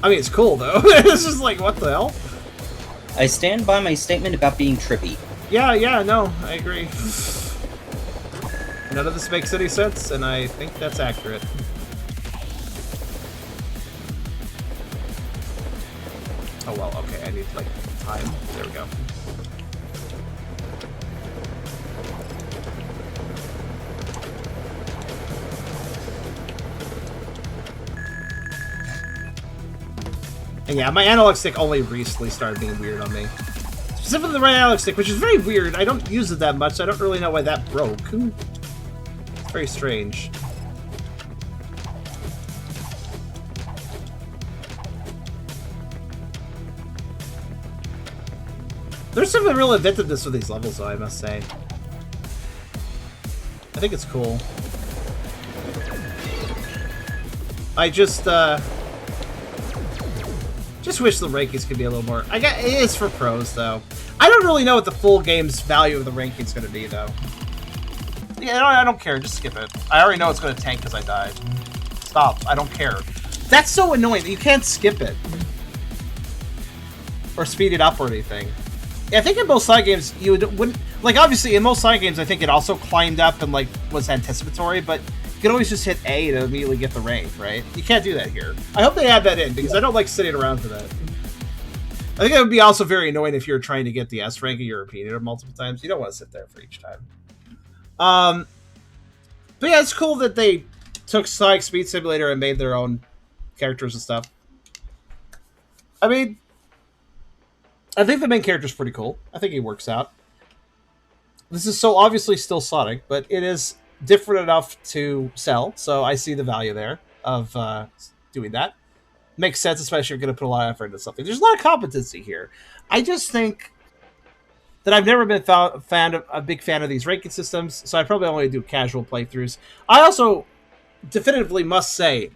I mean, it's cool though. It's just like, what the hell? I stand by my statement about being trippy. Yeah, no, I agree. None of this makes any sense, and I think that's accurate. Oh well, okay, I need, like, time. There we go. And yeah, my analog stick only recently started being weird on me. Specifically the right analog stick, which is very weird. I don't use it that much, so I don't really know why that broke. It's very strange. There's some real inventiveness with these levels, though, I must say. I think it's cool. I just wish the rankings could be a little more... it is for pros, though. I don't really know what the full game's value of the ranking's going to be, though. Yeah, I don't care. Just skip it. I already know it's going to tank because I died. Stop. I don't care. That's so annoying that you can't skip it. Or speed it up or anything. Yeah, I think in most side games, you wouldn't... Like, obviously, in most side games, I think it also climbed up and, like, was anticipatory, but you can always just hit A to immediately get the rank, right? You can't do that here. I hope they add that in, because I don't like sitting around for that. I think it would be also very annoying if you're trying to get the S rank and you're repeating it multiple times. You don't want to sit there for each time. But yeah, it's cool that they took Sonic Speed Simulator and made their own characters and stuff. I mean, I think the main character's pretty cool. I think he works out. This is so obviously still Sonic, but it is different enough to sell, so I see the value there of doing that. Makes sense, especially if you're going to put a lot of effort into something. There's a lot of competency here. I just think that I've never been a big fan of these ranking systems, so I probably only do casual playthroughs. I also definitively must say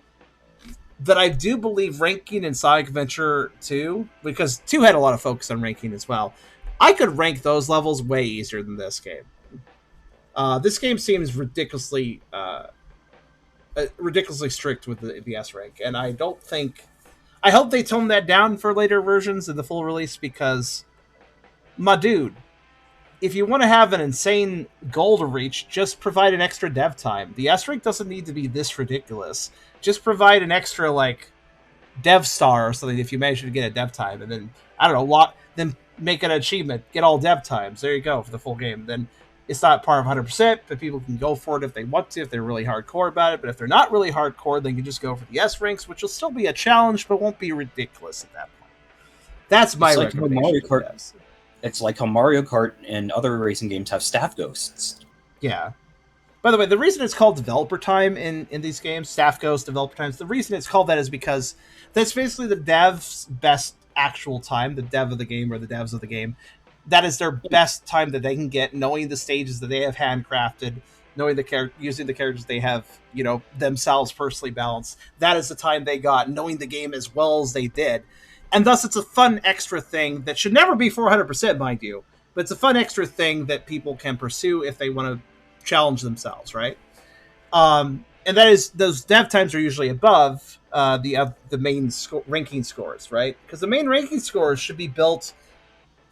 that I do believe ranking in Sonic Adventure 2, because 2 had a lot of focus on ranking as well, I could rank those levels way easier than this game. This game seems ridiculously strict with the S rank, and I don't think... I hope they tone that down for later versions in the full release, because, my dude, if you want to have an insane goal to reach, just provide an extra dev time. The S rank doesn't need to be this ridiculous. Just provide an extra, like, dev star or something if you manage to get a dev time, and then, I don't know, then make an achievement, get all dev times. There you go for the full game. Then it's not part of 100%, but people can go for it if they want to, if they're really hardcore about it. But if they're not really hardcore, then you can just go for the S ranks, which will still be a challenge, but won't be ridiculous at that point. That's my recommendation. It's like how Mario Kart and other racing games have staff ghosts. Yeah. By the way, the reason it's called developer time in these games, staff ghost, developer times, the reason it's called that is because that's basically the dev's best actual time, the dev of the game or the devs of the game. That is their best time that they can get, knowing the stages that they have handcrafted, knowing using the characters they have, themselves personally balanced. That is the time they got, knowing the game as well as they did. And thus, it's a fun extra thing that should never be 400%, mind you. But it's a fun extra thing that people can pursue if they want to challenge themselves, right? And that is, those dev times are usually above the main ranking scores, right? Because the main ranking scores should be built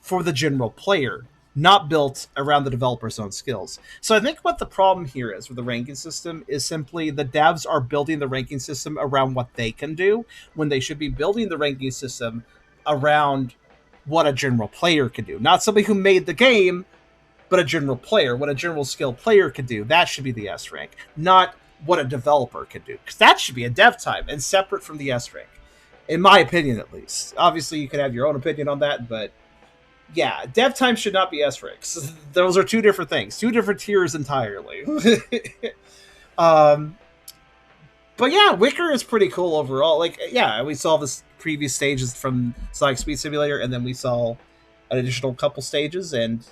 for the general player, not built around the developer's own skills. So I think what the problem here is with the ranking system is simply the devs are building the ranking system around what they can do, when they should be building the ranking system around what a general player can do. Not somebody who made the game, but a general player, what a general skill player could do. That should be the S rank, not what a developer could do, because that should be a dev time and separate from the S rank, in my opinion at least. Obviously, you could have your own opinion on that, but yeah, dev time should not be S ranks. Those are two different things, two different tiers entirely. But yeah, Wick3r is pretty cool overall. Like, yeah, we saw this previous stages from Sonic Speed Simulator, and then we saw an additional couple stages, and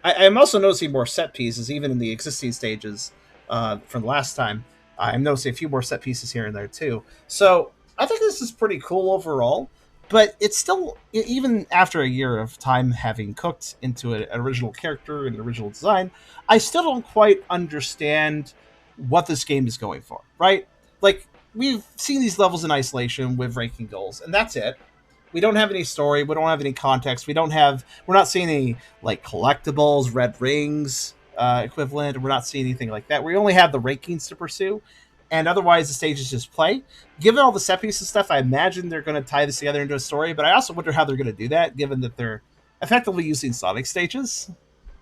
I'm also noticing more set pieces, even in the existing stages from last time. I'm noticing a few more set pieces here and there, too. So I think this is pretty cool overall. But it's still, even after a year of time having cooked into an original character and original design, I still don't quite understand what this game is going for, right? Like, we've seen these levels in isolation with ranking goals, and that's it. We don't have any story. We don't have any context. We're not seeing any like collectibles, red rings equivalent. We're not seeing anything like that. We only have the rankings to pursue, and otherwise the stage is just play. Given all the set pieces stuff, I imagine they're going to tie this together into a story. But I also wonder how they're going to do that, given that they're effectively using Sonic stages.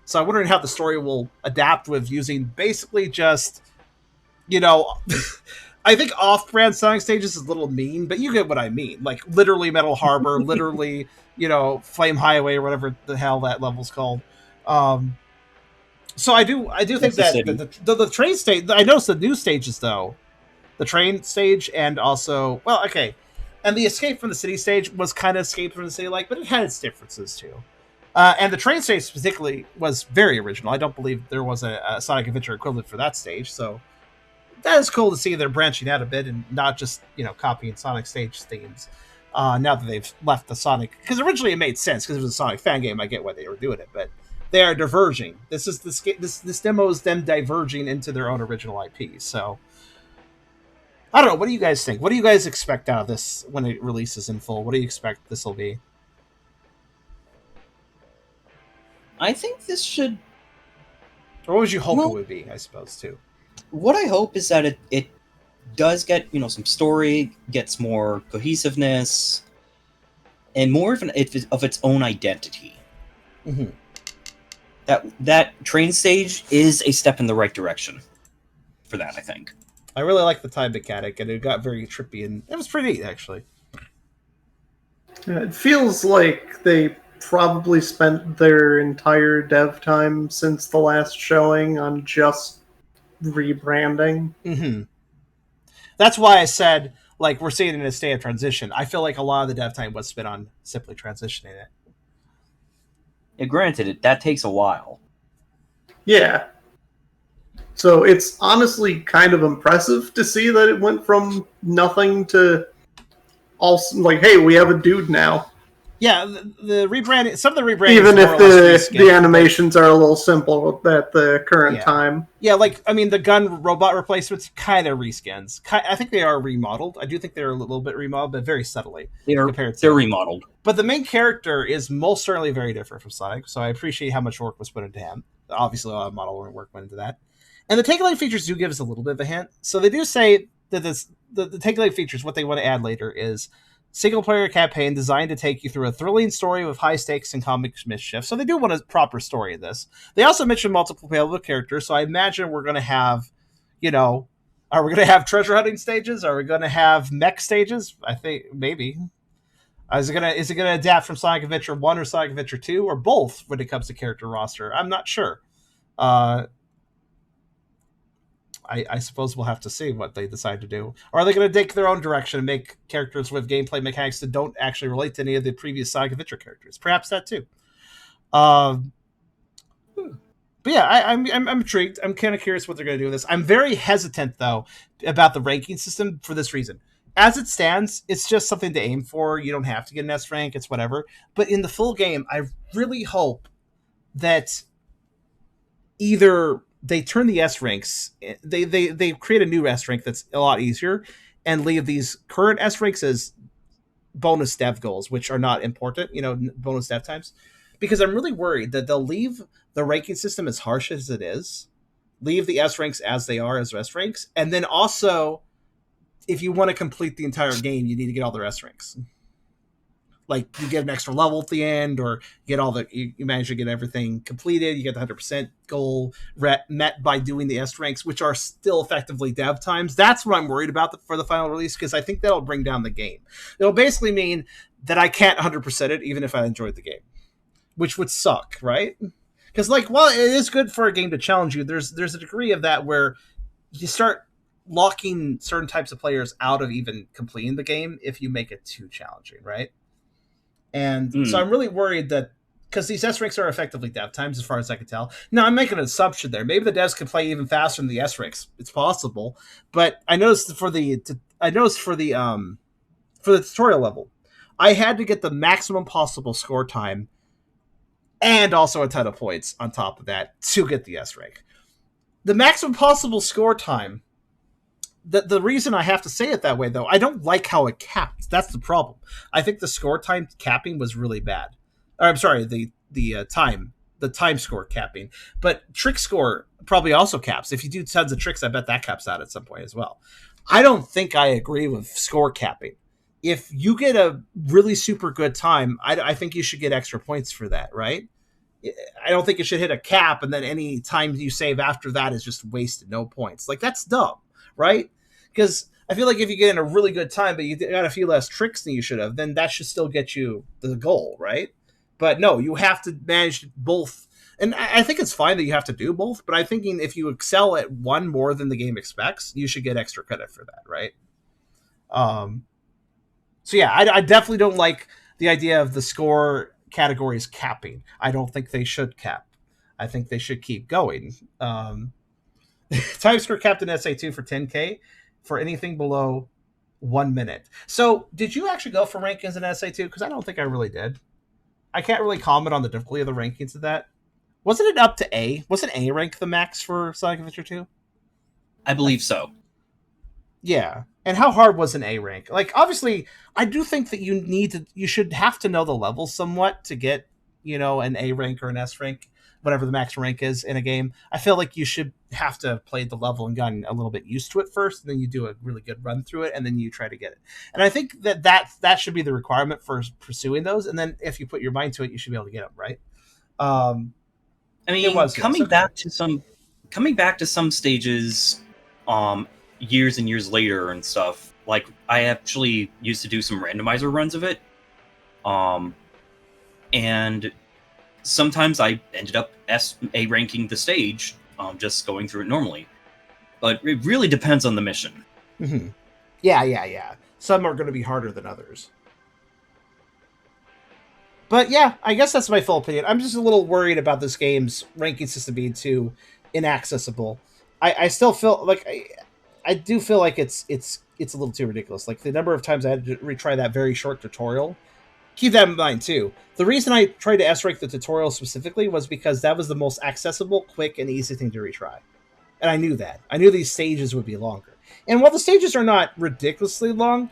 So I'm wondering how the story will adapt with using basically just, I think off-brand Sonic stages is a little mean, but you get what I mean. Like, literally Metal Harbor, literally, Flame Highway, or whatever the hell that level's called. So I do think that the train stage... I noticed the new stages, though. The train stage and also... Well, okay. And the Escape from the City stage was kind of Escape from the City-like, but it had its differences, too. And the train stage, particularly, was very original. I don't believe there was a Sonic Adventure equivalent for that stage, so... That is cool to see they're branching out a bit and not just, copying Sonic stage themes. Now that they've left the Sonic... Because originally it made sense, because it was a Sonic fan game, I get why they were doing it, but they are diverging. This demo is them diverging into their own original IP, so... I don't know, what do you guys think? What do you guys expect out of this when it releases in full? What do you expect this will be? I think this should... Or what would you hope it would be, I suppose, too? What I hope is that it does get, some story, gets more cohesiveness, and more of its own identity. Mm-hmm. That train stage is a step in the right direction for that, I think. I really like the time mechanic, and it got very trippy, and it was pretty neat, actually. Yeah, it feels like they probably spent their entire dev time since the last showing on just rebranding. Mm-hmm. That's why I said, we're seeing it in a state of transition. I feel like a lot of the dev time was spent on simply transitioning it. Yeah, granted, that takes a while. Yeah. So it's honestly kind of impressive to see that it went from nothing to also, hey, we have a dude now. Yeah, the rebranding. Some of the rebranding, even if the animations are a little simple at the current time. Yeah, the gun robot replacements kind of reskins. I think they are remodeled. I do think they're a little bit remodeled, but very subtly. They're remodeled. But the main character is most certainly very different from Sonic, so I appreciate how much work was put into him. Obviously, a lot of model work went into that. And the take-along features do give us a little bit of a hint. So they do say that the take-along features, what they want to add later is single-player campaign designed to take you through a thrilling story with high stakes and comic mischief. So they do want a proper story in this. They also mentioned multiple playable characters, so I imagine we're going to have, are we going to have treasure hunting stages? Are we going to have mech stages? I think maybe. Is it going to adapt from Sonic Adventure 1 or Sonic Adventure 2 or both when it comes to character roster? I'm not sure. I suppose we'll have to see what they decide to do. Or are they going to take their own direction and make characters with gameplay mechanics that don't actually relate to any of the previous Sonic Adventure characters? Perhaps that too. But yeah, I'm intrigued. I'm kind of curious what they're going to do with this. I'm very hesitant, though, about the ranking system for this reason. As it stands, it's just something to aim for. You don't have to get an S rank. It's whatever. But in the full game, I really hope that either they turn the S ranks, they create a new S rank that's a lot easier and leave these current S ranks as bonus dev goals, which are not important, bonus dev times. Because I'm really worried that they'll leave the ranking system as harsh as it is, leave the S ranks as they are as S ranks, and then also, if you want to complete the entire game, you need to get all their S ranks. You get an extra level at the end, or you manage to get everything completed. You get the 100% goal met by doing the S ranks, which are still effectively dev times. That's what I'm worried about for the final release, because I think that'll bring down the game. It'll basically mean that I can't 100% it, even if I enjoyed the game, which would suck, right? Because while it is good for a game to challenge you, there's a degree of that where you start locking certain types of players out of even completing the game if you make it too challenging, right? And so I'm really worried that, because these S ranks are effectively dev times as far as I can tell. Now, I'm making an assumption there. Maybe the devs can play even faster than the S ranks. It's possible. But I noticed for the tutorial level, I had to get the maximum possible score time and also a ton of points on top of that to get the S rank. The maximum possible score time the reason I have to say it that way, though, I don't like how it capped. That's the problem. I think the score time capping was really bad. Or, I'm sorry, the time score capping. But trick score probably also caps. If you do tons of tricks, I bet that caps out at some point as well. I don't think I agree with score capping. If you get a really super good time, I think you should get extra points for that, right? I don't think it should hit a cap, and then any time you save after that is just wasted, no points. Like, that's dumb, right? Because I feel like if you get in a really good time, but you got a few less tricks than you should have, then that should still get you the goal, right? But no, you have to manage both. And I think it's fine that you have to do both, but I'm thinking if you excel at one more than the game expects, you should get extra credit for that, right? So yeah, I definitely don't like the idea of the score categories capping. I don't think they should cap. I think they should keep going. Time score capped in SA2 for 10K for anything below 1 minute. So did you actually go for rankings in SA2? Because I don't think I really did. I can't really comment on the difficulty of the rankings of that. Wasn't it up to A? Wasn't A rank the max for Sonic Adventure 2? I believe so. Yeah. And how hard was an A rank? Like, obviously, I do think that you should have to know the levels somewhat to get, an A rank or an S rank, whatever the max rank is in a game. I feel like you should have to have played the level and gotten a little bit used to it first, and then you do a really good run through it, and then you try to get it. And I think that should be the requirement for pursuing those, and then if you put your mind to it, you should be able to get them, right? I mean, coming back to some stages, years and years later and stuff, like I actually used to do some randomizer runs of it, and sometimes I ended up A ranking the stage, just going through it normally. But it really depends on the mission. Mm-hmm. Yeah. Some are going to be harder than others. But yeah, I guess that's my full opinion. I'm just a little worried about this game's ranking system being too inaccessible. I still feel like I do feel like it's a little too ridiculous. Like the number of times I had to retry that very short tutorial. Keep that in mind too. The reason I tried to S-rank the tutorial specifically was because that was the most accessible, quick, and easy thing to retry. And I knew that. I knew these stages would be longer. And while the stages are not ridiculously long,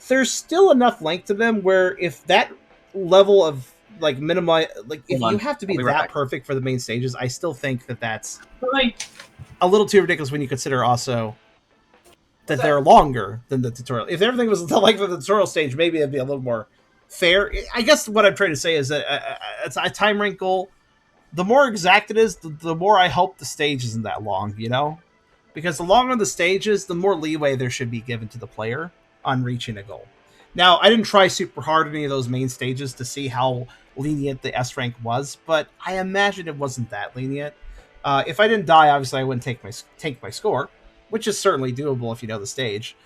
there's still enough length to them where if that level of like minimize, like if you have to be that perfect for the main stages, I still think that that's a little too ridiculous when you consider also that they're longer than the tutorial. If everything was the length of the tutorial stage, maybe it'd be a little more fair. I guess what I'm trying to say is that it's a time rank goal. The more exact it is, the more I hope the stage isn't that long, because the longer the stage is, the more leeway there should be given to the player on reaching a goal. Now, I didn't try super hard at any of those main stages to see how lenient the S rank was, but I imagine it wasn't that lenient. If I didn't die, obviously I wouldn't take my score, which is certainly doable if you know the stage.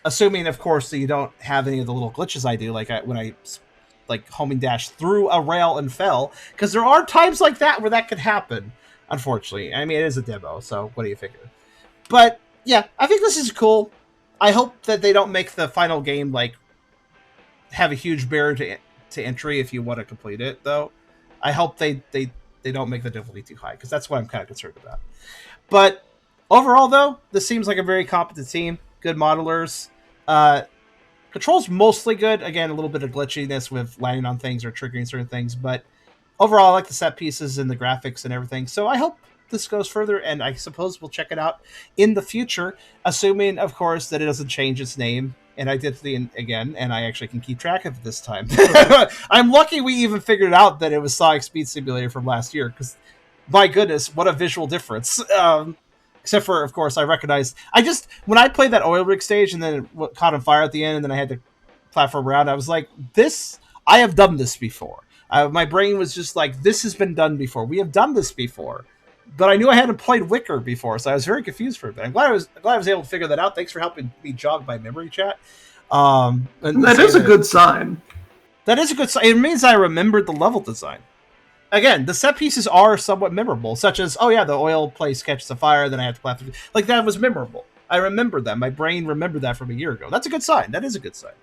Assuming, of course, that you don't have any of the little glitches I do, when I homing dash through a rail and fell, because there are times like that where that could happen, unfortunately. I mean, it is a demo, so what do you figure? But, yeah, I think this is cool. I hope that they don't make the final game, have a huge barrier to entry if you want to complete it, though. I hope they don't make the difficulty too high, because that's what I'm kind of concerned about. But overall, though, this seems like a very competent team. Good modelers. Control's mostly good. Again, a little bit of glitchiness with landing on things or triggering certain things, but overall, I like the set pieces and the graphics and everything. So I hope this goes further, and I suppose we'll check it out in the future, assuming, of course, that it doesn't change its name. And I did again, and I actually can keep track of it this time. I'm lucky we even figured out that it was Sonic Speed Simulator from last year, because, my goodness, what a visual difference. Except for, of course, I recognized... when I played that oil rig stage and then it caught on fire at the end and then I had to platform around, I was like, I have done this before. My brain was just like, this has been done before. We have done this before. But I knew I hadn't played Wick3r before, so I was very confused for a bit. I'm glad I was able to figure that out. Thanks for helping me jog my memory, chat. That is a good sign. That is a good sign. It means I remembered the level design. Again, the set pieces are somewhat memorable, such as, oh yeah, the oil place catches a fire, then I have to platform. That was memorable. I remembered that. My brain remembered that from a year ago. That's a good sign. That is a good sign.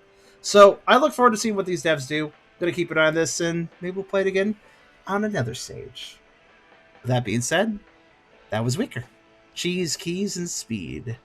So I look forward to seeing what these devs do. Going to keep an eye on this, and maybe we'll play it again on another stage. That being said, that was Wick3r. Cheese, keys, and speed.